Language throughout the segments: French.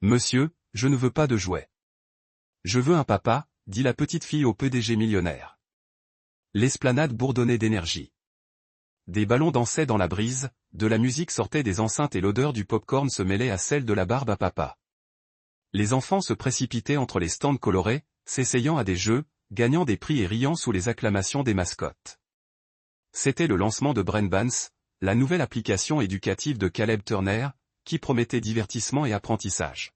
Monsieur, je ne veux pas de jouets. Je veux un papa, dit la petite fille au PDG millionnaire. L'esplanade bourdonnait d'énergie. Des ballons dansaient dans la brise, de la musique sortait des enceintes et l'odeur du popcorn se mêlait à celle de la barbe à papa. Les enfants se précipitaient entre les stands colorés, s'essayant à des jeux, gagnant des prix et riant sous les acclamations des mascottes. C'était le lancement de BrainBans, la nouvelle application éducative de Caleb Turner, qui promettait divertissement et apprentissage.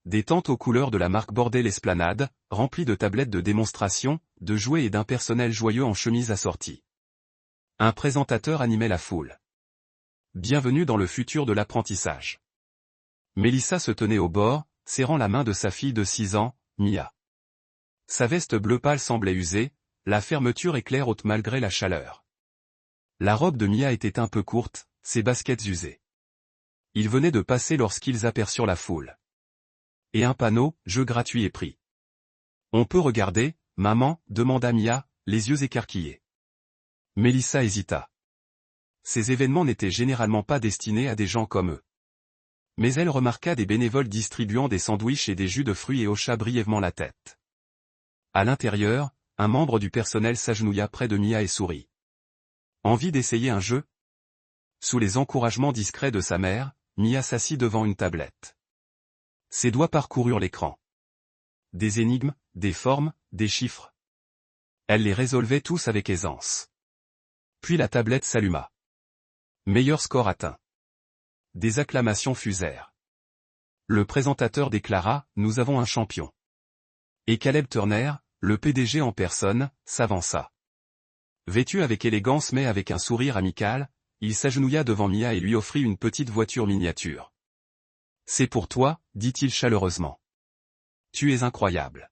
Des tentes aux couleurs de la marque bordaient l'esplanade, remplies de tablettes de démonstration, de jouets et d'un personnel joyeux en chemise assortie. Un présentateur animait la foule. Bienvenue dans le futur de l'apprentissage. Mélissa se tenait au bord, serrant la main de sa fille de 6 ans, Mia. Sa veste bleu pâle semblait usée, la fermeture éclair haute malgré la chaleur. La robe de Mia était un peu courte, ses baskets usées. Ils venaient de passer lorsqu'ils aperçurent la foule. Et un panneau, jeu gratuit et prix. On peut regarder, maman, demanda Mia, les yeux écarquillés. Mélissa hésita. Ces événements n'étaient généralement pas destinés à des gens comme eux. Mais elle remarqua des bénévoles distribuant des sandwichs et des jus de fruits et hocha brièvement la tête. À l'intérieur, un membre du personnel s'agenouilla près de Mia et sourit. Envie d'essayer un jeu? Sous les encouragements discrets de sa mère, Mia s'assit devant une tablette. Ses doigts parcoururent l'écran. Des énigmes, des formes, des chiffres. Elle les résolvait tous avec aisance. Puis la tablette s'alluma. Meilleur score atteint. Des acclamations fusèrent. Le présentateur déclara, nous avons un champion. Et Caleb Turner, le PDG en personne, s'avança. Vêtu avec élégance mais avec un sourire amical, il s'agenouilla devant Mia et lui offrit une petite voiture miniature. C'est pour toi, dit-il chaleureusement. Tu es incroyable.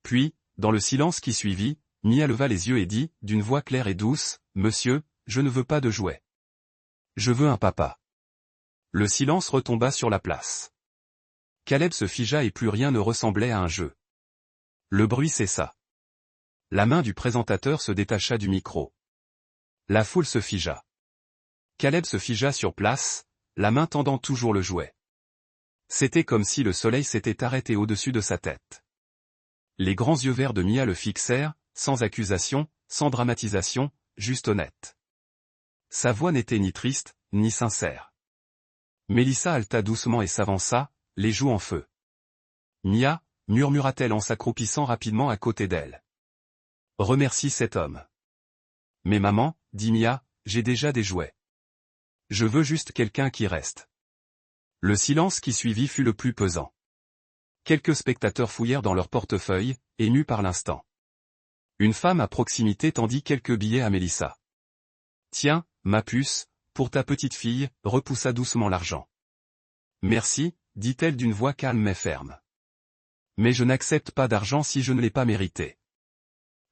Puis, dans le silence qui suivit, Mia leva les yeux et dit, d'une voix claire et douce, Monsieur, je ne veux pas de jouets. Je veux un papa. Le silence retomba sur la place. Caleb se figea et plus rien ne ressemblait à un jeu. Le bruit cessa. La main du présentateur se détacha du micro. La foule se figea. Caleb se figea sur place, la main tendant toujours le jouet. C'était comme si le soleil s'était arrêté au-dessus de sa tête. Les grands yeux verts de Mia le fixèrent, sans accusation, sans dramatisation, juste honnête. Sa voix n'était ni triste, ni sincère. Mélissa haleta doucement et s'avança, les joues en feu. Mia, murmura-t-elle en s'accroupissant rapidement à côté d'elle. Remercie cet homme. Mais maman, dit Mia, j'ai déjà des jouets. Je veux juste quelqu'un qui reste. Le silence qui suivit fut le plus pesant. Quelques spectateurs fouillèrent dans leur portefeuille, émus par l'instant. Une femme à proximité tendit quelques billets à Mélissa. Tiens, ma puce, pour ta petite fille, repoussa doucement l'argent. Merci, dit-elle d'une voix calme mais ferme. Mais je n'accepte pas d'argent si je ne l'ai pas mérité.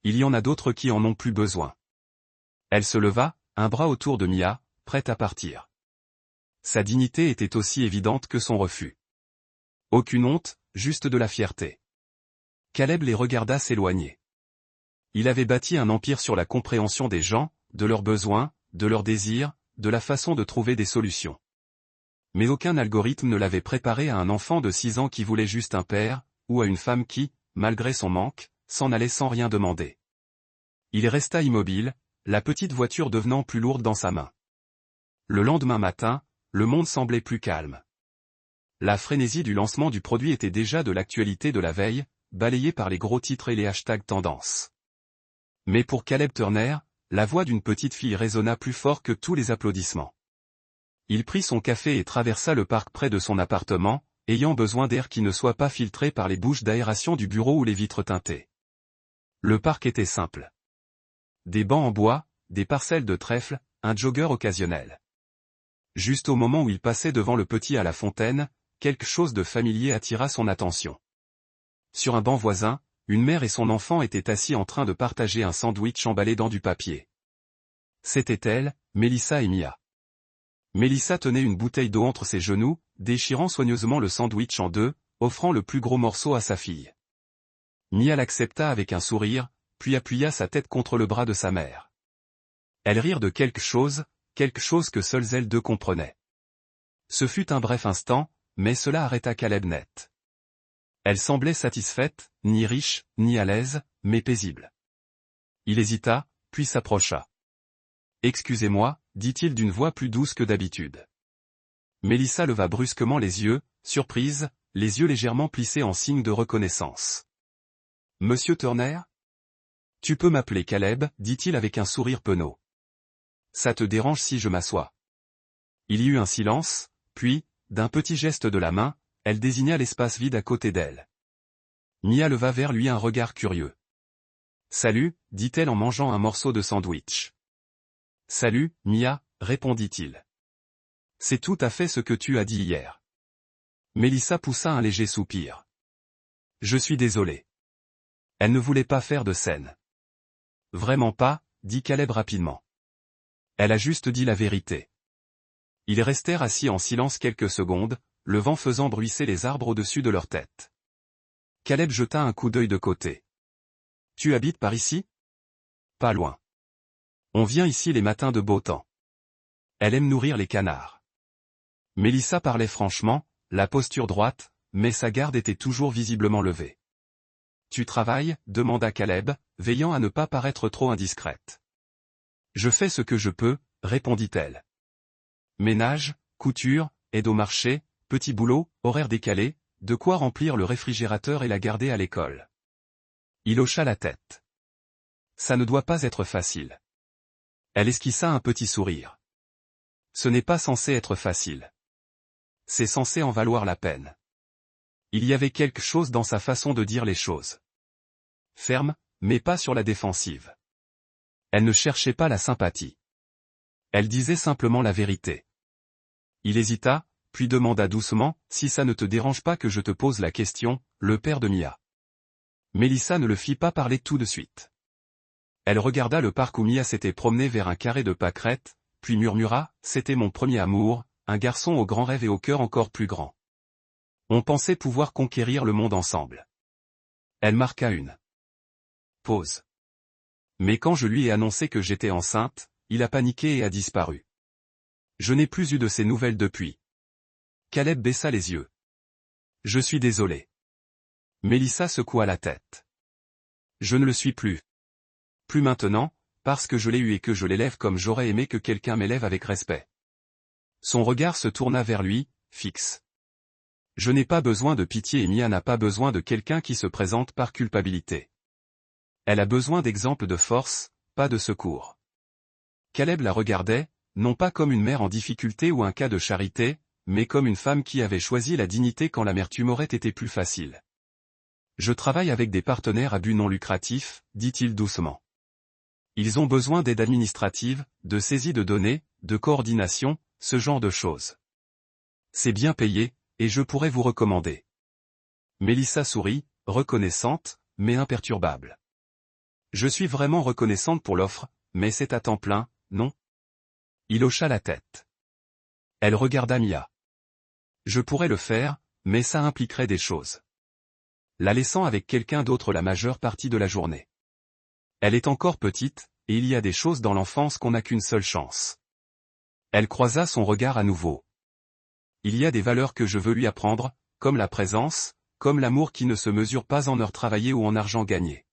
Il y en a d'autres qui en ont plus besoin. Elle se leva, un bras autour de Mia, prête à partir. Sa dignité était aussi évidente que son refus. Aucune honte, juste de la fierté. Caleb les regarda s'éloigner. Il avait bâti un empire sur la compréhension des gens, de leurs besoins, de leurs désirs, de la façon de trouver des solutions. Mais aucun algorithme ne l'avait préparé à un enfant de 6 ans qui voulait juste un père, ou à une femme qui, malgré son manque, s'en allait sans rien demander. Il resta immobile, la petite voiture devenant plus lourde dans sa main. Le lendemain matin, le monde semblait plus calme. La frénésie du lancement du produit était déjà de l'actualité de la veille, balayée par les gros titres et les hashtags tendances. Mais pour Caleb Turner, la voix d'une petite fille résonna plus fort que tous les applaudissements. Il prit son café et traversa le parc près de son appartement, ayant besoin d'air qui ne soit pas filtré par les bouches d'aération du bureau ou les vitres teintées. Le parc était simple. Des bancs en bois, des parcelles de trèfle, un jogger occasionnel. Juste au moment où il passait devant le petit à la fontaine, quelque chose de familier attira son attention. Sur un banc voisin, une mère et son enfant étaient assis en train de partager un sandwich emballé dans du papier. C'était elle, Mélissa et Mia. Mélissa tenait une bouteille d'eau entre ses genoux, déchirant soigneusement le sandwich en deux, offrant le plus gros morceau à sa fille. Mia l'accepta avec un sourire, puis appuya sa tête contre le bras de sa mère. Elles rirent de quelque chose que seules elles deux comprenaient. Ce fut un bref instant, mais cela arrêta Caleb net. Elle semblait satisfaite, ni riche, ni à l'aise, mais paisible. Il hésita, puis s'approcha. « Excusez-moi, dit-il d'une voix plus douce que d'habitude. » Mélissa leva brusquement les yeux, surprise, les yeux légèrement plissés en signe de reconnaissance. « Monsieur Turner ? Tu peux m'appeler Caleb, dit-il avec un sourire penaud. Ça te dérange si je m'assois ? Il y eut un silence, puis, d'un petit geste de la main, elle désigna l'espace vide à côté d'elle. Mia leva vers lui un regard curieux. « Salut, dit-elle en mangeant un morceau de sandwich. « Salut, Mia, répondit-il. C'est tout à fait ce que tu as dit hier. » Mélissa poussa un léger soupir. « Je suis désolé. » Elle ne voulait pas faire de scène. « Vraiment pas, dit Caleb rapidement. Elle a juste dit la vérité. » Ils restèrent assis en silence quelques secondes, le vent faisant bruisser les arbres au-dessus de leur tête. Caleb jeta un coup d'œil de côté. « Tu habites par ici ? » Pas loin. On vient ici les matins de beau temps. Elle aime nourrir les canards. Mélissa parlait franchement, la posture droite, mais sa garde était toujours visiblement levée. « Tu travailles ? Demanda Caleb, veillant à ne pas paraître trop indiscrète. « Je fais ce que je peux, répondit-elle. Ménage, couture, aide au marché, petit boulot, horaire décalé, de quoi remplir le réfrigérateur et la garder à l'école. » Il hocha la tête. « Ça ne doit pas être facile. » Elle esquissa un petit sourire. « Ce n'est pas censé être facile. C'est censé en valoir la peine. » Il y avait quelque chose dans sa façon de dire les choses. Ferme, mais pas sur la défensive. Elle ne cherchait pas la sympathie. Elle disait simplement la vérité. Il hésita, puis demanda doucement, « Si ça ne te dérange pas que je te pose la question, le père de Mia. » Mélissa ne le fit pas parler tout de suite. Elle regarda le parc où Mia s'était promenée vers un carré de pâquerettes, puis murmura, « C'était mon premier amour, un garçon aux grands rêves et au cœur encore plus grand. On pensait pouvoir conquérir le monde ensemble. » Elle marqua une pause. « Mais quand je lui ai annoncé que j'étais enceinte, il a paniqué et a disparu. Je n'ai plus eu de ses nouvelles depuis. » Caleb baissa les yeux. « Je suis désolé. » Mélissa secoua la tête. « Je ne le suis plus. Plus maintenant, parce que je l'ai eu et que je l'élève comme j'aurais aimé que quelqu'un m'élève avec respect. » Son regard se tourna vers lui, fixe. « Je n'ai pas besoin de pitié et Mia n'a pas besoin de quelqu'un qui se présente par culpabilité. Elle a besoin d'exemples de force, pas de secours. » Caleb la regardait, non pas comme une mère en difficulté ou un cas de charité, mais comme une femme qui avait choisi la dignité quand l'amertume aurait été plus facile. « Je travaille avec des partenaires à but non lucratif, dit-il doucement. Ils ont besoin d'aide administrative, de saisie de données, de coordination, ce genre de choses. C'est bien payé, et je pourrais vous recommander. » Mélissa sourit, reconnaissante, mais imperturbable. « Je suis vraiment reconnaissante pour l'offre, mais c'est à temps plein, non ? » Il hocha la tête. Elle regarda Mia. « Je pourrais le faire, mais ça impliquerait des choses. La laissant avec quelqu'un d'autre la majeure partie de la journée. Elle est encore petite, et il y a des choses dans l'enfance qu'on n'a qu'une seule chance. » Elle croisa son regard à nouveau. « Il y a des valeurs que je veux lui apprendre, comme la présence, comme l'amour qui ne se mesure pas en heures travaillées ou en argent gagné. »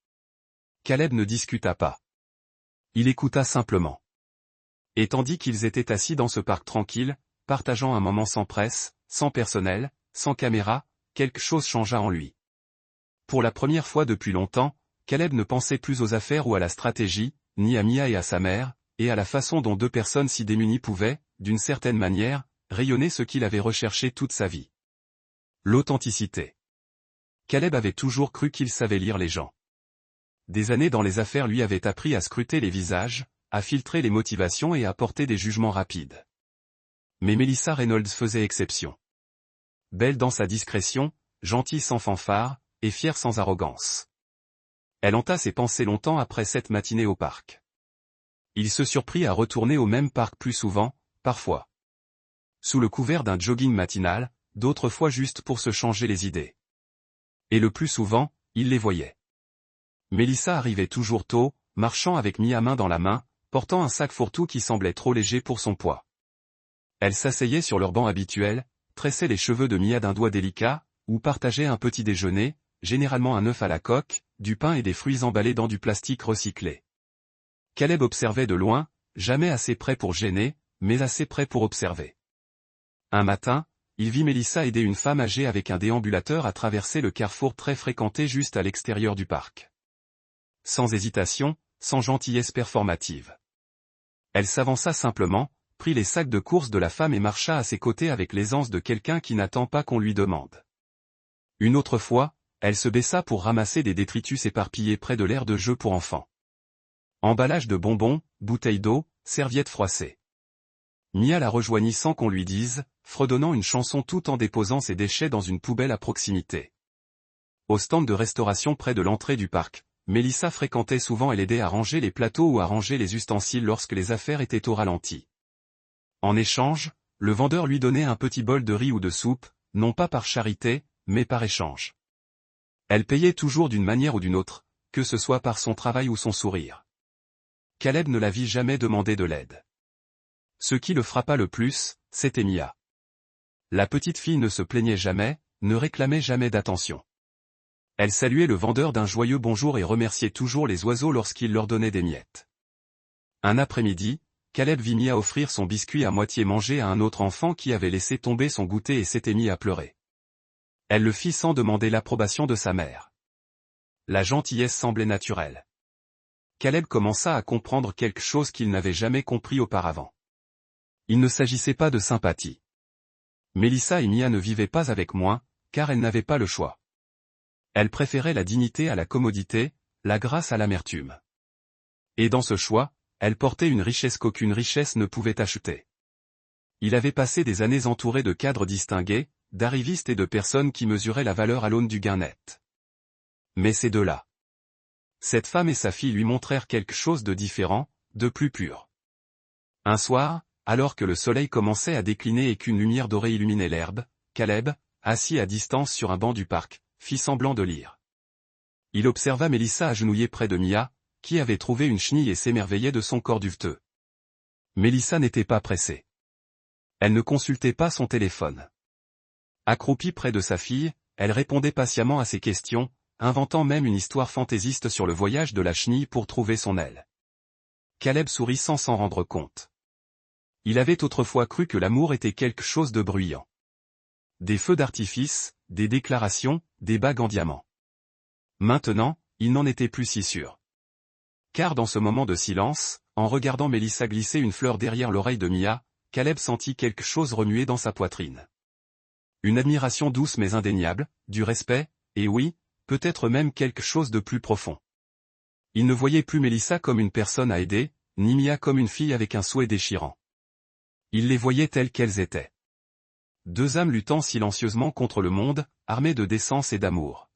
Caleb ne discuta pas. Il écouta simplement. Et tandis qu'ils étaient assis dans ce parc tranquille, partageant un moment sans presse, sans personnel, sans caméra, quelque chose changea en lui. Pour la première fois depuis longtemps, Caleb ne pensait plus aux affaires ou à la stratégie, ni à Mia et à sa mère, et à la façon dont deux personnes si démunies pouvaient, d'une certaine manière, rayonner ce qu'il avait recherché toute sa vie. L'authenticité. Caleb avait toujours cru qu'il savait lire les gens. Des années dans les affaires lui avaient appris à scruter les visages, à filtrer les motivations et à porter des jugements rapides. Mais Mélissa Reynolds faisait exception. Belle dans sa discrétion, gentille sans fanfare, et fière sans arrogance. Elle hanta ses pensées longtemps après cette matinée au parc. Il se surprit à retourner au même parc plus souvent, parfois. Sous le couvert d'un jogging matinal, d'autres fois juste pour se changer les idées. Et le plus souvent, il les voyait. Mélissa arrivait toujours tôt, marchant avec Mia main dans la main, portant un sac fourre-tout qui semblait trop léger pour son poids. Elle s'asseyait sur leur banc habituel, tressait les cheveux de Mia d'un doigt délicat, ou partageait un petit déjeuner, généralement un œuf à la coque, du pain et des fruits emballés dans du plastique recyclé. Caleb observait de loin, jamais assez près pour gêner, mais assez près pour observer. Un matin, il vit Melissa aider une femme âgée avec un déambulateur à traverser le carrefour très fréquenté juste à l'extérieur du parc. Sans hésitation, sans gentillesse performative. Elle s'avança simplement, prit les sacs de courses de la femme et marcha à ses côtés avec l'aisance de quelqu'un qui n'attend pas qu'on lui demande. Une autre fois, elle se baissa pour ramasser des détritus éparpillés près de l'aire de jeu pour enfants. Emballage de bonbons, bouteilles d'eau, serviettes froissées. Mia la rejoignit sans qu'on lui dise, fredonnant une chanson tout en déposant ses déchets dans une poubelle à proximité. Au stand de restauration près de l'entrée du parc, Melissa fréquentait souvent et l'aidait à ranger les plateaux ou à ranger les ustensiles lorsque les affaires étaient au ralenti. En échange, le vendeur lui donnait un petit bol de riz ou de soupe, non pas par charité, mais par échange. Elle payait toujours d'une manière ou d'une autre, que ce soit par son travail ou son sourire. Caleb ne la vit jamais demander de l'aide. Ce qui le frappa le plus, c'était Mia. La petite fille ne se plaignait jamais, ne réclamait jamais d'attention. Elle saluait le vendeur d'un joyeux bonjour et remerciait toujours les oiseaux lorsqu'il leur donnait des miettes. Un après-midi, Caleb vit Mia offrir son biscuit à moitié mangé à un autre enfant qui avait laissé tomber son goûter et s'était mis à pleurer. Elle le fit sans demander l'approbation de sa mère. La gentillesse semblait naturelle. Caleb commença à comprendre quelque chose qu'il n'avait jamais compris auparavant. Il ne s'agissait pas de sympathie. Melissa et Mia ne vivaient pas avec moins, car elles n'avaient pas le choix. Elles préféraient la dignité à la commodité, la grâce à l'amertume. Et dans ce choix, elles portaient une richesse qu'aucune richesse ne pouvait acheter. Il avait passé des années entouré de cadres distingués, d'arrivistes et de personnes qui mesuraient la valeur à l'aune du gain net. Mais ces deux-là. Cette femme et sa fille lui montrèrent quelque chose de différent, de plus pur. Un soir, alors que le soleil commençait à décliner et qu'une lumière dorée illuminait l'herbe, Caleb, assis à distance sur un banc du parc, fit semblant de lire. Il observa Melissa agenouillée près de Mia, qui avait trouvé une chenille et s'émerveillait de son corps duveteux. Melissa n'était pas pressée. Elle ne consultait pas son téléphone. Accroupie près de sa fille, elle répondait patiemment à ses questions, inventant même une histoire fantaisiste sur le voyage de la chenille pour trouver son aile. Caleb sourit sans s'en rendre compte. Il avait autrefois cru que l'amour était quelque chose de bruyant. Des feux d'artifice, des déclarations, des bagues en diamant. Maintenant, il n'en était plus si sûr. Car dans ce moment de silence, en regardant Melissa glisser une fleur derrière l'oreille de Mia, Caleb sentit quelque chose remuer dans sa poitrine. Une admiration douce mais indéniable, du respect, et oui, peut-être même quelque chose de plus profond. Il ne voyait plus Melissa comme une personne à aider, ni Mia comme une fille avec un souhait déchirant. Il les voyait telles qu'elles étaient. Deux âmes luttant silencieusement contre le monde, armées de décence et d'amour.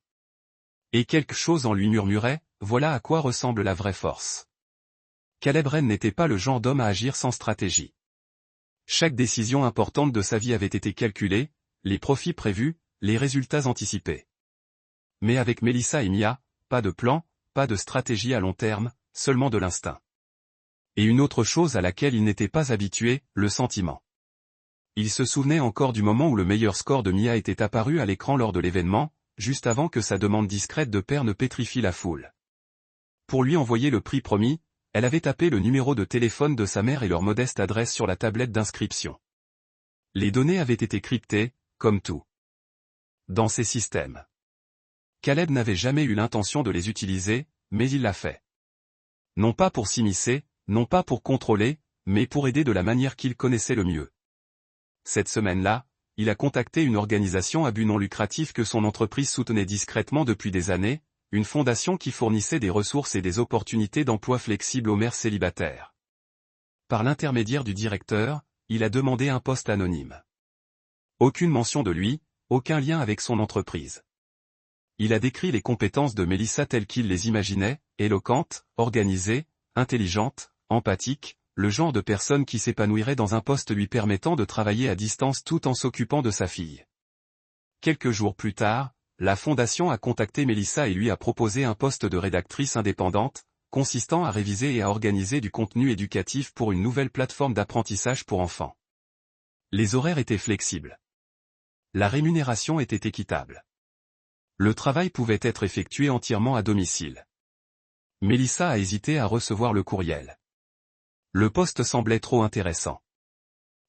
Et quelque chose en lui murmurait, voilà à quoi ressemble la vraie force. Caleb Rennes n'était pas le genre d'homme à agir sans stratégie. Chaque décision importante de sa vie avait été calculée, les profits prévus, les résultats anticipés. Mais avec Melissa et Mia, pas de plan, pas de stratégie à long terme, seulement de l'instinct. Et une autre chose à laquelle il n'était pas habitué, le sentiment. Il se souvenait encore du moment où le meilleur score de Mia était apparu à l'écran lors de l'événement, juste avant que sa demande discrète de père ne pétrifie la foule. Pour lui envoyer le prix promis, elle avait tapé le numéro de téléphone de sa mère et leur modeste adresse sur la tablette d'inscription. Les données avaient été cryptées, comme tout. Dans ces systèmes. Caleb n'avait jamais eu l'intention de les utiliser, mais il l'a fait. Non pas pour s'immiscer, non pas pour contrôler, mais pour aider de la manière qu'il connaissait le mieux. Cette semaine-là, il a contacté une organisation à but non lucratif que son entreprise soutenait discrètement depuis des années, une fondation qui fournissait des ressources et des opportunités d'emploi flexibles aux mères célibataires. Par l'intermédiaire du directeur, il a demandé un poste anonyme. Aucune mention de lui, aucun lien avec son entreprise. Il a décrit les compétences de Melissa telles qu'il les imaginait, éloquente, organisée, intelligente, empathique, le genre de personne qui s'épanouirait dans un poste lui permettant de travailler à distance tout en s'occupant de sa fille. Quelques jours plus tard, la fondation a contacté Melissa et lui a proposé un poste de rédactrice indépendante, consistant à réviser et à organiser du contenu éducatif pour une nouvelle plateforme d'apprentissage pour enfants. Les horaires étaient flexibles. La rémunération était équitable. Le travail pouvait être effectué entièrement à domicile. Mélissa a hésité à recevoir le courriel. Le poste semblait trop intéressant.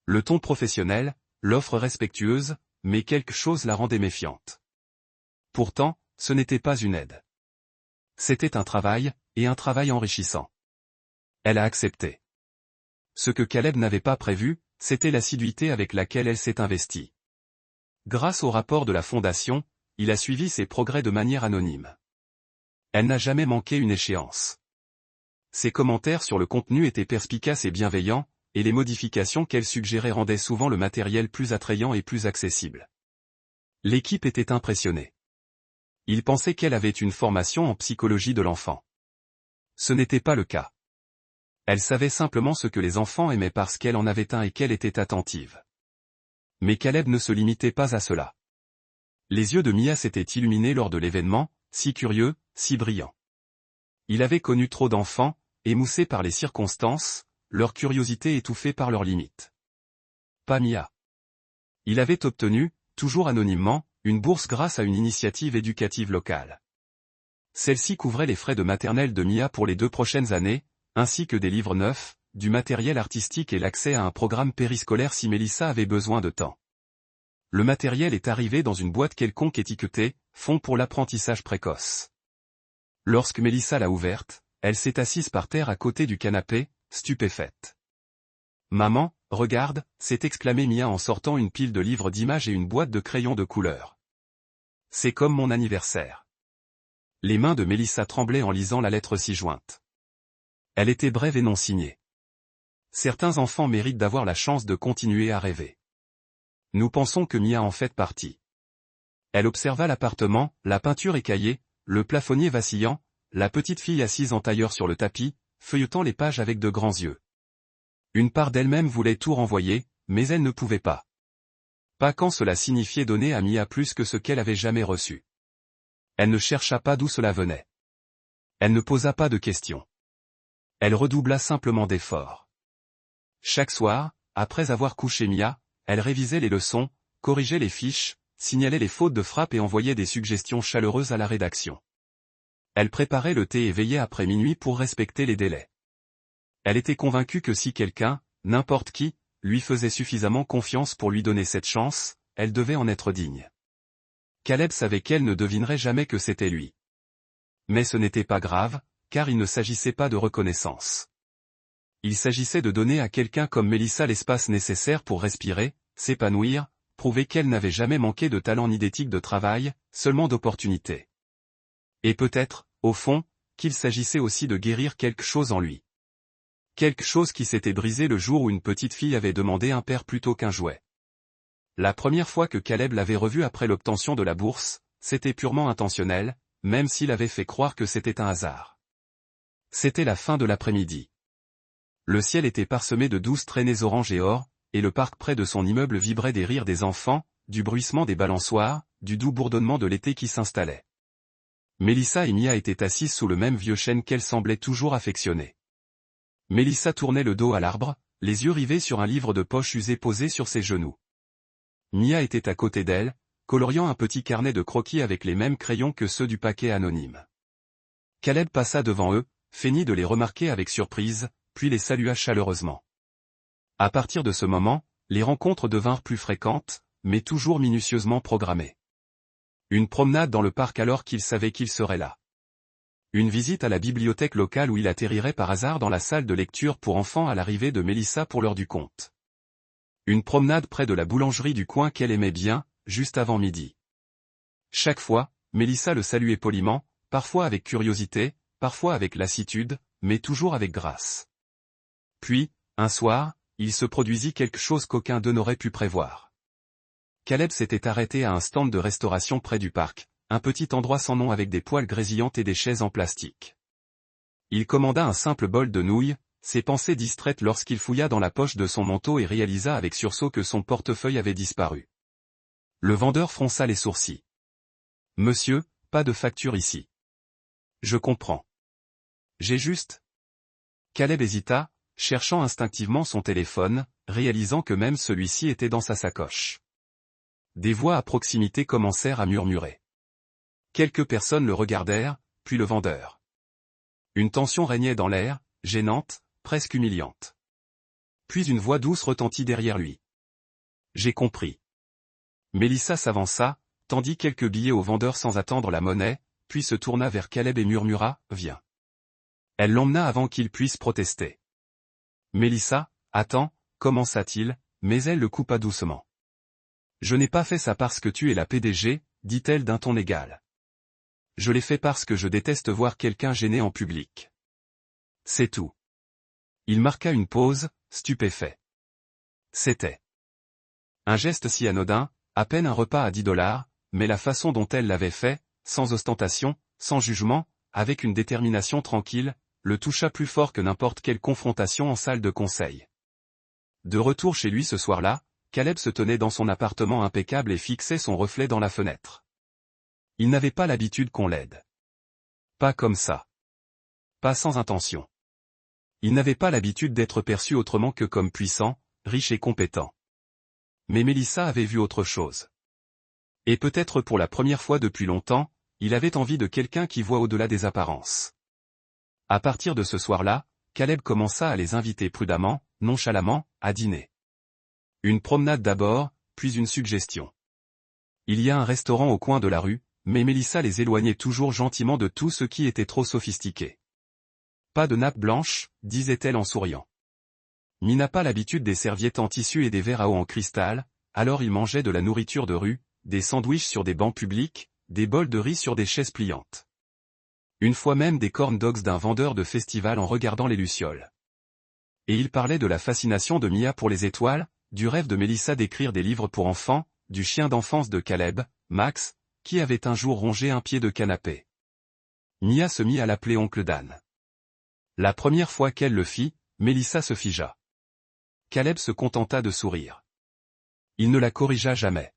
Le ton professionnel, l'offre respectueuse, mais quelque chose la rendait méfiante. Pourtant, ce n'était pas une aide. C'était un travail, et un travail enrichissant. Elle a accepté. Ce que Caleb n'avait pas prévu, c'était l'assiduité avec laquelle elle s'est investie. Grâce au rapport de la Fondation, il a suivi ses progrès de manière anonyme. Elle n'a jamais manqué une échéance. Ses commentaires sur le contenu étaient perspicaces et bienveillants, et les modifications qu'elle suggérait rendaient souvent le matériel plus attrayant et plus accessible. L'équipe était impressionnée. Ils pensaient qu'elle avait une formation en psychologie de l'enfant. Ce n'était pas le cas. Elle savait simplement ce que les enfants aimaient parce qu'elle en avait un et qu'elle était attentive. Mais Caleb ne se limitait pas à cela. Les yeux de Mia s'étaient illuminés lors de l'événement, si curieux, si brillant. Il avait connu trop d'enfants, émoussés par les circonstances, leur curiosité étouffée par leurs limites. Pas Mia. Il avait obtenu, toujours anonymement, une bourse grâce à une initiative éducative locale. Celle-ci couvrait les frais de maternelle de Mia pour les 2 prochaines années, ainsi que des livres neufs, du matériel artistique et l'accès à un programme périscolaire si Mélissa avait besoin de temps. Le matériel est arrivé dans une boîte quelconque étiquetée « Fonds pour l'apprentissage précoce ». Lorsque Mélissa l'a ouverte, elle s'est assise par terre à côté du canapé, stupéfaite. « Maman, regarde !» s'est exclamé Mia en sortant une pile de livres d'images et une boîte de crayons de couleur. « C'est comme mon anniversaire. » Les mains de Mélissa tremblaient en lisant la lettre ci-jointe. Elle était brève et non signée. Certains enfants méritent d'avoir la chance de continuer à rêver. Nous pensons que Mia en fait partie. Elle observa l'appartement, la peinture écaillée, le plafonnier vacillant, la petite fille assise en tailleur sur le tapis, feuilletant les pages avec de grands yeux. Une part d'elle-même voulait tout renvoyer, mais elle ne pouvait pas. Pas quand cela signifiait donner à Mia plus que ce qu'elle avait jamais reçu. Elle ne chercha pas d'où cela venait. Elle ne posa pas de questions. Elle redoubla simplement d'efforts. Chaque soir, après avoir couché Mia, elle révisait les leçons, corrigeait les fiches, signalait les fautes de frappe et envoyait des suggestions chaleureuses à la rédaction. Elle préparait le thé et veillait après minuit pour respecter les délais. Elle était convaincue que si quelqu'un, n'importe qui, lui faisait suffisamment confiance pour lui donner cette chance, elle devait en être digne. Caleb savait qu'elle ne devinerait jamais que c'était lui. Mais ce n'était pas grave, car il ne s'agissait pas de reconnaissance. Il s'agissait de donner à quelqu'un comme Mélissa l'espace nécessaire pour respirer, s'épanouir, prouver qu'elle n'avait jamais manqué de talent ni d'éthique de travail, seulement d'opportunité. Et peut-être, au fond, qu'il s'agissait aussi de guérir quelque chose en lui. Quelque chose qui s'était brisé le jour où une petite fille avait demandé un père plutôt qu'un jouet. La première fois que Caleb l'avait revue après l'obtention de la bourse, c'était purement intentionnel, même s'il avait fait croire que c'était un hasard. C'était la fin de l'après-midi. Le ciel était parsemé de douces traînées orange et or, et le parc près de son immeuble vibrait des rires des enfants, du bruissement des balançoires, du doux bourdonnement de l'été qui s'installait. Mélissa et Mia étaient assises sous le même vieux chêne qu'elle semblait toujours affectionner. Mélissa tournait le dos à l'arbre, les yeux rivés sur un livre de poche usé posé sur ses genoux. Mia était à côté d'elle, coloriant un petit carnet de croquis avec les mêmes crayons que ceux du paquet anonyme. Caleb passa devant eux, feignit de les remarquer avec surprise, puis les salua chaleureusement. À partir de ce moment, les rencontres devinrent plus fréquentes, mais toujours minutieusement programmées. Une promenade dans le parc alors qu'il savait qu'il serait là. Une visite à la bibliothèque locale où il atterrirait par hasard dans la salle de lecture pour enfants à l'arrivée de Mélissa pour l'heure du conte. Une promenade près de la boulangerie du coin qu'elle aimait bien, juste avant midi. Chaque fois, Mélissa le saluait poliment, parfois avec curiosité, parfois avec lassitude, mais toujours avec grâce. Puis, un soir, il se produisit quelque chose qu'aucun d'eux n'aurait pu prévoir. Caleb s'était arrêté à un stand de restauration près du parc, un petit endroit sans nom avec des poêles grésillantes et des chaises en plastique. Il commanda un simple bol de nouilles, ses pensées distraites lorsqu'il fouilla dans la poche de son manteau et réalisa avec sursaut que son portefeuille avait disparu. Le vendeur fronça les sourcils. « Monsieur, pas de facture ici. »« Je comprends. J'ai juste... » Caleb hésita, cherchant instinctivement son téléphone, réalisant que même celui-ci était dans sa sacoche. Des voix à proximité commencèrent à murmurer. Quelques personnes le regardèrent, puis le vendeur. Une tension régnait dans l'air, gênante, presque humiliante. Puis une voix douce retentit derrière lui. J'ai compris. Mélissa s'avança, tendit quelques billets au vendeur sans attendre la monnaie, puis se tourna vers Caleb et murmura « Viens ». Elle l'emmena avant qu'il puisse protester. Mélissa, attends, commença-t-il, mais elle le coupa doucement. Je n'ai pas fait ça parce que tu es la PDG, dit-elle d'un ton égal. Je l'ai fait parce que je déteste voir quelqu'un gêné en public. C'est tout. Il marqua une pause, stupéfait. C'était un geste si anodin, à peine un repas à $10, mais la façon dont elle l'avait fait, sans ostentation, sans jugement, avec une détermination tranquille, le toucha plus fort que n'importe quelle confrontation en salle de conseil. De retour chez lui ce soir-là, Caleb se tenait dans son appartement impeccable et fixait son reflet dans la fenêtre. Il n'avait pas l'habitude qu'on l'aide. Pas comme ça. Pas sans intention. Il n'avait pas l'habitude d'être perçu autrement que comme puissant, riche et compétent. Mais Mélissa avait vu autre chose. Et peut-être pour la première fois depuis longtemps, il avait envie de quelqu'un qui voit au-delà des apparences. À partir de ce soir-là, Caleb commença à les inviter prudemment, nonchalamment, à dîner. Une promenade d'abord, puis une suggestion. Il y a un restaurant au coin de la rue, mais Mélissa les éloignait toujours gentiment de tout ce qui était trop sophistiqué. Pas de nappe blanche, disait-elle en souriant. Ni n'a pas l'habitude des serviettes en tissu et des verres à eau en cristal, alors il mangeait de la nourriture de rue, des sandwichs sur des bancs publics, des bols de riz sur des chaises pliantes. Une fois même des corn dogs d'un vendeur de festival en regardant les lucioles. Et il parlait de la fascination de Mia pour les étoiles, du rêve de Mélissa d'écrire des livres pour enfants, du chien d'enfance de Caleb, Max, qui avait un jour rongé un pied de canapé. Mia se mit à l'appeler oncle Dan. La première fois qu'elle le fit, Mélissa se figea. Caleb se contenta de sourire. Il ne la corrigea jamais.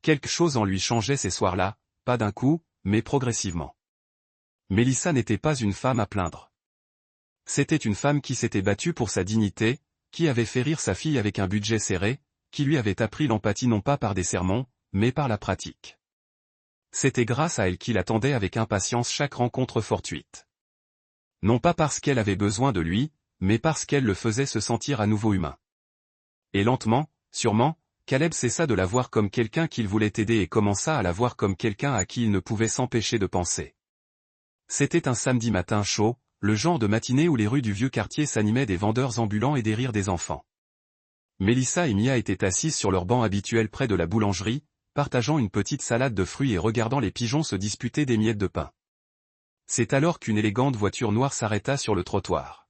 Quelque chose en lui changeait ces soirs-là, pas d'un coup, mais progressivement. Mélissa n'était pas une femme à plaindre. C'était une femme qui s'était battue pour sa dignité, qui avait fait rire sa fille avec un budget serré, qui lui avait appris l'empathie non pas par des sermons, mais par la pratique. C'était grâce à elle qu'il attendait avec impatience chaque rencontre fortuite. Non pas parce qu'elle avait besoin de lui, mais parce qu'elle le faisait se sentir à nouveau humain. Et lentement, sûrement, Caleb cessa de la voir comme quelqu'un qu'il voulait aider et commença à la voir comme quelqu'un à qui il ne pouvait s'empêcher de penser. C'était un samedi matin chaud, le genre de matinée où les rues du vieux quartier s'animaient des vendeurs ambulants et des rires des enfants. Mélissa et Mia étaient assises sur leur banc habituel près de la boulangerie, partageant une petite salade de fruits et regardant les pigeons se disputer des miettes de pain. C'est alors qu'une élégante voiture noire s'arrêta sur le trottoir.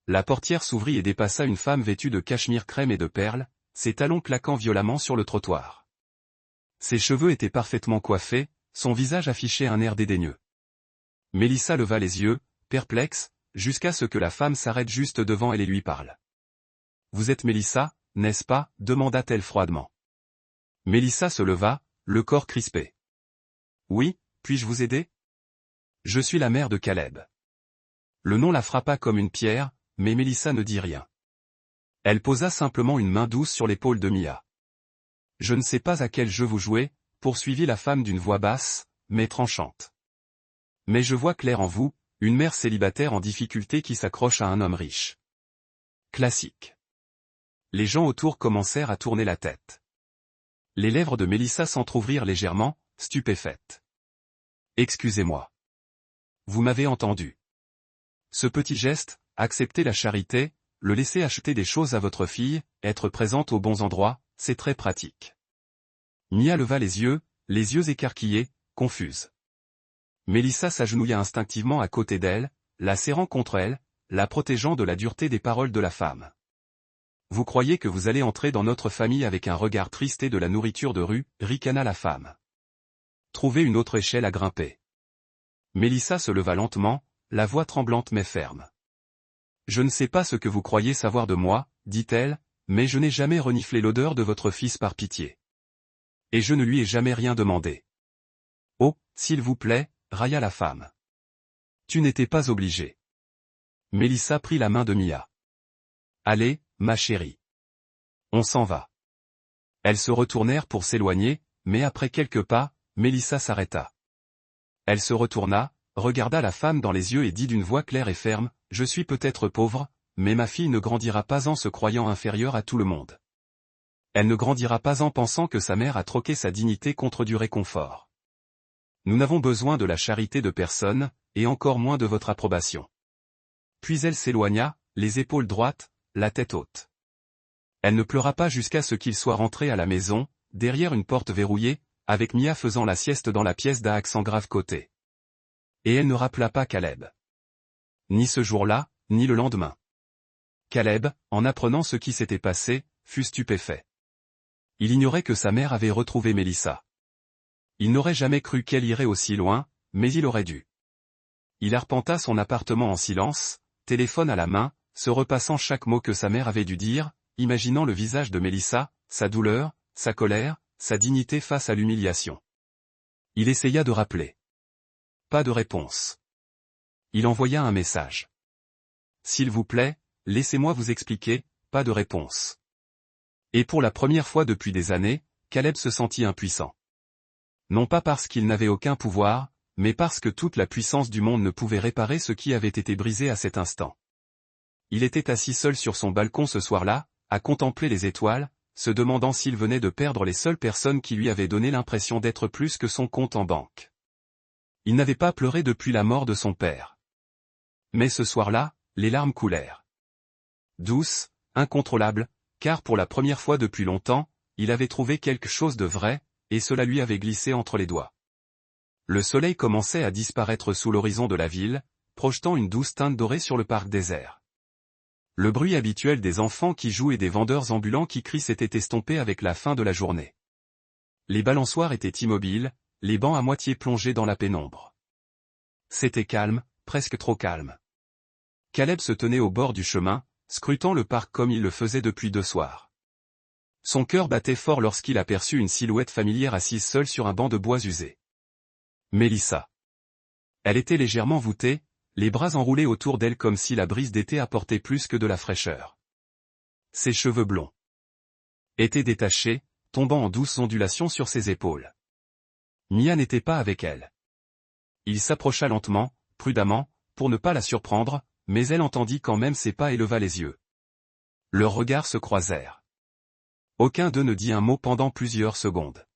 La portière s'ouvrit et dépassa une femme vêtue de cachemire crème et de perles, ses talons claquant violemment sur le trottoir. Ses cheveux étaient parfaitement coiffés, son visage affichait un air dédaigneux. Mélissa leva les yeux, perplexe, jusqu'à ce que la femme s'arrête juste devant elle et lui parle. « Vous êtes Mélissa, n'est-ce pas » demanda-t-elle froidement. Mélissa se leva, le corps crispé. « Oui, puis-je vous aider » ? « Je suis la mère de Caleb. » Le nom la frappa comme une pierre, mais Mélissa ne dit rien. Elle posa simplement une main douce sur l'épaule de Mia. « Je ne sais pas à quel jeu vous jouez, » poursuivit la femme d'une voix basse, mais tranchante. « Mais je vois clair en vous, une mère célibataire en difficulté qui s'accroche à un homme riche. » Classique. Les gens autour commencèrent à tourner la tête. Les lèvres de Mélissa s'entr'ouvrirent légèrement, stupéfaites. « Excusez-moi. Vous m'avez entendu. Ce petit geste, accepter la charité, le laisser acheter des choses à votre fille, être présente aux bons endroits, c'est très pratique. » Mia leva les yeux écarquillés, confuse. Mélissa s'agenouilla instinctivement à côté d'elle, la serrant contre elle, la protégeant de la dureté des paroles de la femme. « Vous croyez que vous allez entrer dans notre famille avec un regard triste et de la nourriture de rue, ricana la femme. Trouvez une autre échelle à grimper. » Mélissa se leva lentement, la voix tremblante mais ferme. « Je ne sais pas ce que vous croyez savoir de moi, dit-elle, mais je n'ai jamais reniflé l'odeur de votre fils par pitié. Et je ne lui ai jamais rien demandé. »« Oh, s'il vous plaît, » railla la femme. « Tu n'étais pas obligé. » Mélissa prit la main de Mia. « Allez, ma chérie. On s'en va. Elles se retournèrent pour s'éloigner, mais après quelques pas, Mélissa s'arrêta. Elle se retourna, regarda la femme dans les yeux et dit d'une voix claire et ferme, « Je suis peut-être pauvre, mais ma fille ne grandira pas en se croyant inférieure à tout le monde. Elle ne grandira pas en pensant que sa mère a troqué sa dignité contre du réconfort. Nous n'avons besoin de la charité de personne, et encore moins de votre approbation. » Puis elle s'éloigna, les épaules droites, la tête haute. Elle ne pleura pas jusqu'à ce qu'il soit rentré à la maison, derrière une porte verrouillée, avec Mia faisant la sieste dans la pièce d'à accent grave côté. Et elle ne rappela pas Caleb. Ni ce jour-là, ni le lendemain. Caleb, en apprenant ce qui s'était passé, fut stupéfait. Il ignorait que sa mère avait retrouvé Mélissa. Il n'aurait jamais cru qu'elle irait aussi loin, mais il aurait dû. Il arpenta son appartement en silence, téléphone à la main, se repassant chaque mot que sa mère avait dû dire, imaginant le visage de Mélissa, sa douleur, sa colère, sa dignité face à l'humiliation. Il essaya de rappeler. Pas de réponse. Il envoya un message. « S'il vous plaît, laissez-moi vous expliquer, pas de réponse. » Et pour la première fois depuis des années, Caleb se sentit impuissant. Non pas parce qu'il n'avait aucun pouvoir, mais parce que toute la puissance du monde ne pouvait réparer ce qui avait été brisé à cet instant. Il était assis seul sur son balcon ce soir-là, à contempler les étoiles, se demandant s'il venait de perdre les seules personnes qui lui avaient donné l'impression d'être plus que son compte en banque. Il n'avait pas pleuré depuis la mort de son père. Mais ce soir-là, les larmes coulèrent. Douces, incontrôlables, car pour la première fois depuis longtemps, il avait trouvé quelque chose de vrai, et cela lui avait glissé entre les doigts. Le soleil commençait à disparaître sous l'horizon de la ville, projetant une douce teinte dorée sur le parc désert. Le bruit habituel des enfants qui jouent et des vendeurs ambulants qui crient s'était estompé avec la fin de la journée. Les balançoires étaient immobiles, les bancs à moitié plongés dans la pénombre. C'était calme, presque trop calme. Caleb se tenait au bord du chemin, scrutant le parc comme il le faisait depuis 2 soirs. Son cœur battait fort lorsqu'il aperçut une silhouette familière assise seule sur un banc de bois usé. Mélissa. Elle était légèrement voûtée, les bras enroulés autour d'elle comme si la brise d'été apportait plus que de la fraîcheur. Ses cheveux blonds étaient détachés, tombant en douces ondulations sur ses épaules. Mia n'était pas avec elle. Il s'approcha lentement, prudemment, pour ne pas la surprendre, mais elle entendit quand même ses pas et leva les yeux. Leurs regards se croisèrent. Aucun d'eux ne dit un mot pendant plusieurs secondes.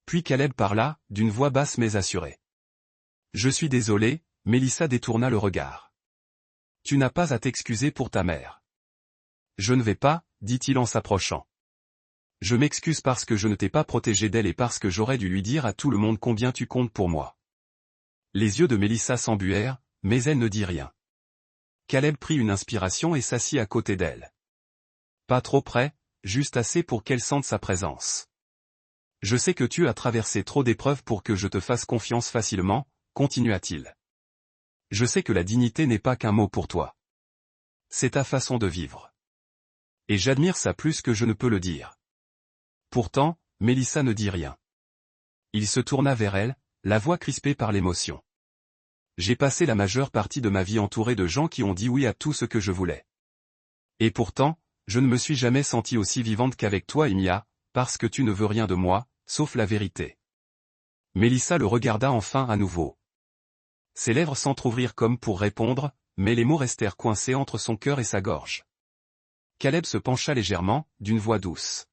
Puis Caleb parla, d'une voix basse mais assurée. « Je suis désolé », Mélissa détourna le regard. « Tu n'as pas à t'excuser pour ta mère. »« Je ne vais pas, » dit-il en s'approchant. « Je m'excuse parce que je ne t'ai pas protégé d'elle et parce que j'aurais dû lui dire à tout le monde combien tu comptes pour moi. » Les yeux de Mélissa s'embuèrent, mais elle ne dit rien. Caleb prit une inspiration et s'assit à côté d'elle. Pas trop près, juste assez pour qu'elle sente sa présence. « Je sais que tu as traversé trop d'épreuves pour que je te fasse confiance facilement, » continua-t-il. « Je sais que la dignité n'est pas qu'un mot pour toi. C'est ta façon de vivre. Et j'admire ça plus que je ne peux le dire. » Pourtant, Mélissa ne dit rien. Il se tourna vers elle, la voix crispée par l'émotion. « J'ai passé la majeure partie de ma vie entourée de gens qui ont dit oui à tout ce que je voulais. Et pourtant, je ne me suis jamais sentie aussi vivante qu'avec toi, Mia, parce que tu ne veux rien de moi, sauf la vérité. » Mélissa le regarda enfin à nouveau. Ses lèvres s'entr'ouvrirent comme pour répondre, mais les mots restèrent coincés entre son cœur et sa gorge. Caleb se pencha légèrement, d'une voix douce.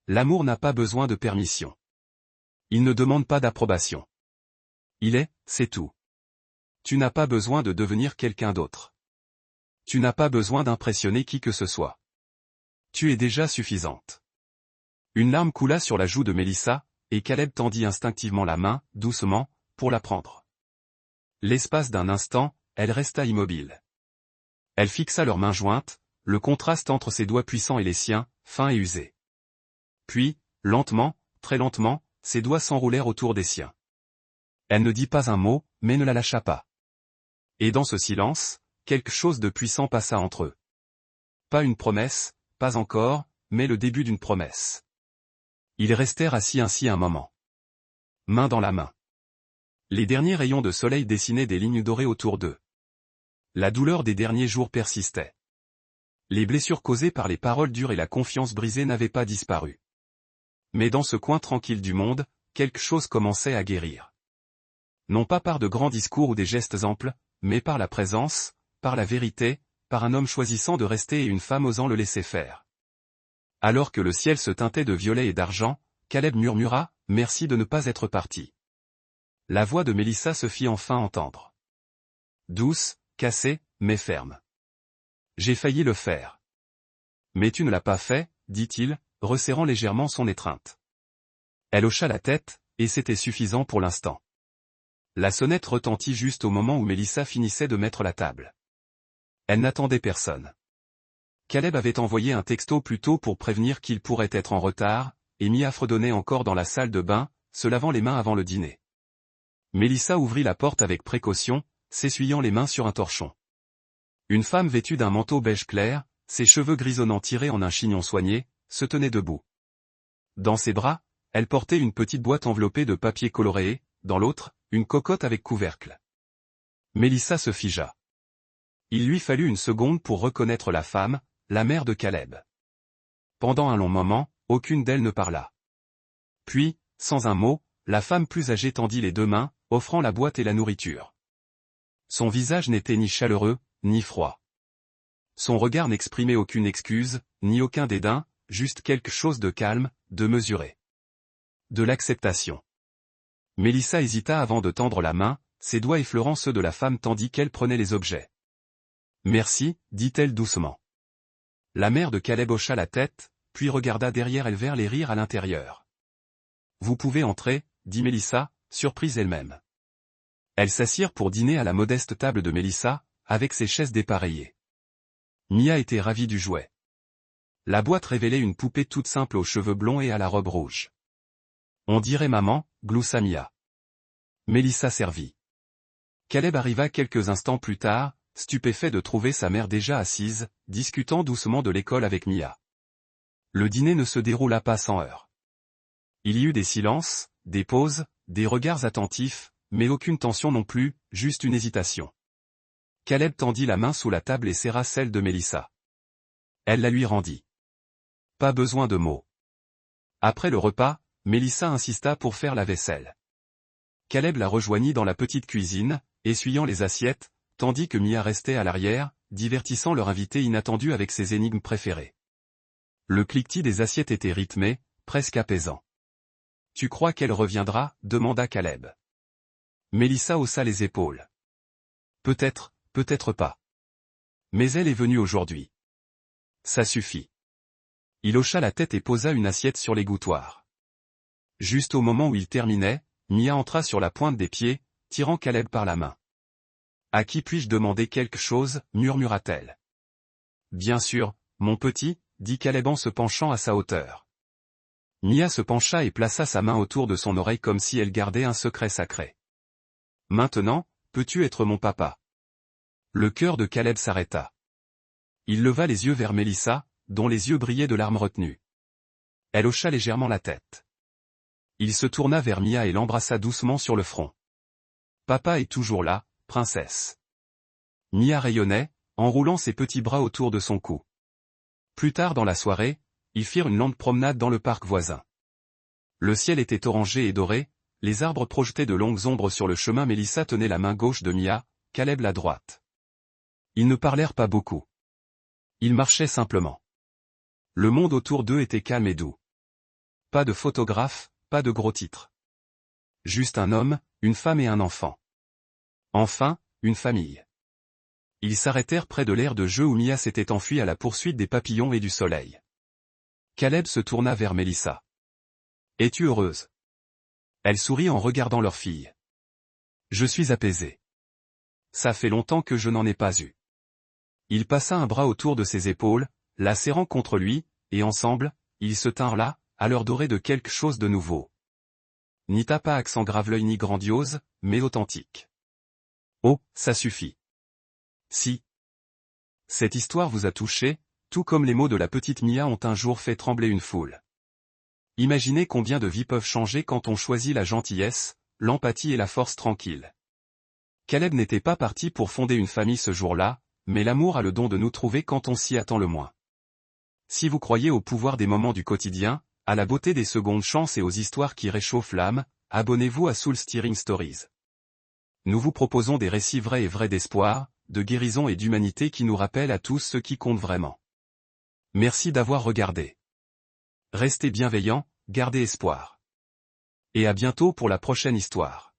L'amour n'a pas besoin de permission. Il ne demande pas d'approbation. Il est, c'est tout. Tu n'as pas besoin de devenir quelqu'un d'autre. Tu n'as pas besoin d'impressionner qui que ce soit. Tu es déjà suffisante. Une larme coula sur la joue de Mélissa, et Caleb tendit instinctivement la main, doucement, pour la prendre. L'espace d'un instant, elle resta immobile. Elle fixa leurs mains jointes, le contraste entre ses doigts puissants et les siens, fins et usés. Puis, lentement, très lentement, ses doigts s'enroulèrent autour des siens. Elle ne dit pas un mot, mais ne la lâcha pas. Et dans ce silence, quelque chose de puissant passa entre eux. Pas une promesse, pas encore, mais le début d'une promesse. Ils restèrent assis ainsi un moment. Main dans la main. Les derniers rayons de soleil dessinaient des lignes dorées autour d'eux. La douleur des derniers jours persistait. Les blessures causées par les paroles dures et la confiance brisée n'avaient pas disparu. Mais dans ce coin tranquille du monde, quelque chose commençait à guérir. Non pas par de grands discours ou des gestes amples, mais par la présence, par la vérité, par un homme choisissant de rester et une femme osant le laisser faire. Alors que le ciel se teintait de violet et d'argent, Caleb murmura « Merci de ne pas être parti ». La voix de Mélissa se fit enfin entendre. Douce, cassée, mais ferme. J'ai failli le faire. Mais tu ne l'as pas fait, dit-il, resserrant légèrement son étreinte. Elle hocha la tête, et c'était suffisant pour l'instant. La sonnette retentit juste au moment où Mélissa finissait de mettre la table. Elle n'attendait personne. Caleb avait envoyé un texto plus tôt pour prévenir qu'il pourrait être en retard, et Mia fredonnait encore dans la salle de bain, se lavant les mains avant le dîner. Mélissa ouvrit la porte avec précaution, s'essuyant les mains sur un torchon. Une femme vêtue d'un manteau beige clair, ses cheveux grisonnants tirés en un chignon soigné, se tenait debout. Dans ses bras, elle portait une petite boîte enveloppée de papier coloré, dans l'autre, une cocotte avec couvercle. Mélissa se figea. Il lui fallut une seconde pour reconnaître la femme, la mère de Caleb. Pendant un long moment, aucune d'elles ne parla. Puis, sans un mot, la femme plus âgée tendit les deux mains, offrant la boîte et la nourriture. Son visage n'était ni chaleureux, ni froid. Son regard n'exprimait aucune excuse, ni aucun dédain, juste quelque chose de calme, de mesuré. De l'acceptation. Mélissa hésita avant de tendre la main, ses doigts effleurant ceux de la femme tandis qu'elle prenait les objets. « Merci, dit-elle doucement. » La mère de Caleb hocha la tête, puis regarda derrière elle vers les rires à l'intérieur. « Vous pouvez entrer, » dit Mélissa, surprise elle-même. Elles s'assirent pour dîner à la modeste table de Mélissa, avec ses chaises dépareillées. Mia était ravie du jouet. La boîte révélait une poupée toute simple aux cheveux blonds et à la robe rouge. « On dirait maman », gloussa Mia. Mélissa servit. Caleb arriva quelques instants plus tard, stupéfait de trouver sa mère déjà assise, discutant doucement de l'école avec Mia. Le dîner ne se déroula pas sans heurts. Il y eut des silences, des pauses, des regards attentifs, mais aucune tension non plus, juste une hésitation. Caleb tendit la main sous la table et serra celle de Mélissa. Elle la lui rendit. Pas besoin de mots. Après le repas, Mélissa insista pour faire la vaisselle. Caleb la rejoignit dans la petite cuisine, essuyant les assiettes, tandis que Mia restait à l'arrière, divertissant leur invité inattendu avec ses énigmes préférées. Le cliquetis des assiettes était rythmé, presque apaisant. « Tu crois qu'elle reviendra ?» demanda Caleb. Mélissa haussa les épaules. « Peut-être, peut-être pas. Mais elle est venue aujourd'hui. Ça suffit. » Il hocha la tête et posa une assiette sur l'égouttoir. Juste au moment où il terminait, Mia entra sur la pointe des pieds, tirant Caleb par la main. « À qui puis-je demander quelque chose ?» murmura-t-elle. « Bien sûr, mon petit, » dit Caleb en se penchant à sa hauteur. Mia se pencha et plaça sa main autour de son oreille comme si elle gardait un secret sacré. « Maintenant, peux-tu être mon papa ?» Le cœur de Caleb s'arrêta. Il leva les yeux vers Mélissa, dont les yeux brillaient de larmes retenues. Elle hocha légèrement la tête. Il se tourna vers Mia et l'embrassa doucement sur le front. « Papa est toujours là, princesse. » Mia rayonnait, enroulant ses petits bras autour de son cou. Plus tard dans la soirée, ils firent une longue promenade dans le parc voisin. Le ciel était orangé et doré, les arbres projetaient de longues ombres sur le chemin. Mélissa tenait la main gauche de Mia, Caleb la droite. Ils ne parlèrent pas beaucoup. Ils marchaient simplement. Le monde autour d'eux était calme et doux. Pas de photographe, pas de gros titres. Juste un homme, une femme et un enfant. Enfin, une famille. Ils s'arrêtèrent près de l'aire de jeu où Mia s'était enfuie à la poursuite des papillons et du soleil. Caleb se tourna vers Mélissa. « Es-tu heureuse ?» Elle sourit en regardant leur fille. « Je suis apaisé. Ça fait longtemps que je n'en ai pas eu. » Il passa un bras autour de ses épaules, la serrant contre lui, et ensemble, ils se tinrent là, à l'heure dorée de quelque chose de nouveau. Ni pas accent graveleuil ni grandiose, mais authentique. « Oh, ça suffit. » Si. Cette histoire vous a touché, tout comme les mots de la petite Mia ont un jour fait trembler une foule. Imaginez combien de vies peuvent changer quand on choisit la gentillesse, l'empathie et la force tranquille. Caleb n'était pas parti pour fonder une famille ce jour-là, mais l'amour a le don de nous trouver quand on s'y attend le moins. Si vous croyez au pouvoir des moments du quotidien, À la beauté des secondes chances et aux histoires qui réchauffent l'âme, abonnez-vous à Soul Steering Stories. Nous vous proposons des récits vrais et vrais d'espoir, de guérison et d'humanité qui nous rappellent à tous ce qui compte vraiment. Merci d'avoir regardé. Restez bienveillants, gardez espoir. Et à bientôt pour la prochaine histoire.